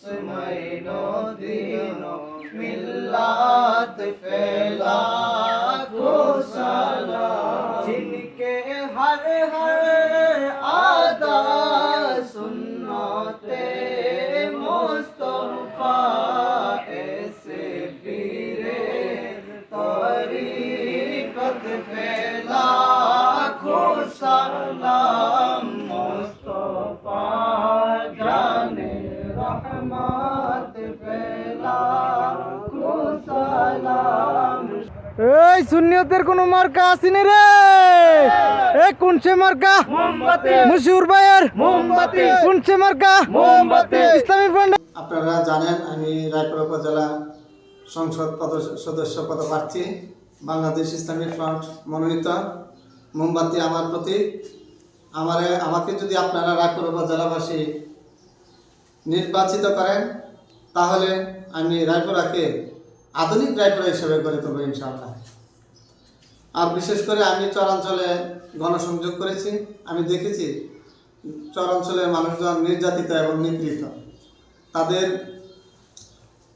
मुस्लिमों दीनों मिल्लत फैला को सलाम जिनके हर हर आदा सुन्नते मुस्तफा ऐसे पीरे तरीक़त फैला को सलाम मुस्तफा जाने रहमत फैला को सलाम। এই সুন্নিয়তের কোন মার্কা আসেনি রে? এ কোন সে মার্কা? মোমবাতি মুশিউর ভাইয়ের মোমবাতি কোন সে মার্কা? মোমবাতি ইসলামী ফ্রন্ট। আপনারা জানেন আমি রায়পুর উপজেলা সংসদ সদস্য পদপ্রার্থী, বাংলাদেশ ইসলামী ফ্রন্ট মনোনীত। মোমবাতি আমার প্রতীক। আমাকে যদি আপনারা রায়পুর উপজেলাবাসী নির্বাচিত করেন তাহলে আমি রায়পুরাকে আধুনিক রায়পুরা হিসেবে গড়ে তুলব ইনশাআল্লাহ। আর বিশেষ করে আমি চরাঞ্চলে গণসংযোগ করেছি, আমি দেখেছি চরাঞ্চলের মানুষজন নির্যাতিত এবং নিপীড়িত। তাদের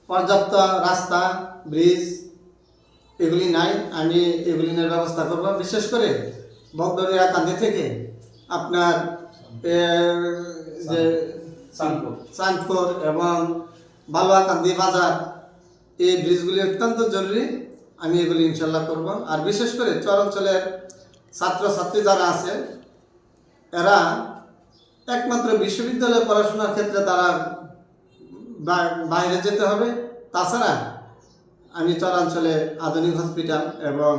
পর্যাপ্ত রাস্তা, ব্রিজ এগুলি নাই, আমি এগুলির ব্যবস্থা করব। বিশেষ করে বগডরিয়া কান্দি থেকে আপনার যে চাঁদপুর এবং বালুয়াকান্দি বাজার, এই ব্রিজগুলি অত্যন্ত জরুরি। আমি এগুলি ইনশাল্লাহ করব। আর বিশেষ করে চরাঞ্চলের ছাত্রছাত্রী যারা আছে এরা একমাত্র বিশ্ববিদ্যালয়ে পড়াশোনার ক্ষেত্রে তারা বাইরে যেতে হবে। তাছাড়া আমি চরাঞ্চলে আধুনিক হসপিটাল এবং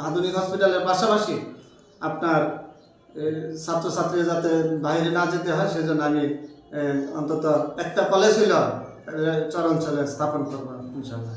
আধুনিক হসপিটালের পাশাপাশি আপনার ছাত্রছাত্রী যাতে বাইরে না যেতে হয় সেজন্য আমি অন্তত একটা কলেজ হইল চরাঞ্চলে স্থাপন করবো ইনশাল্লাহ।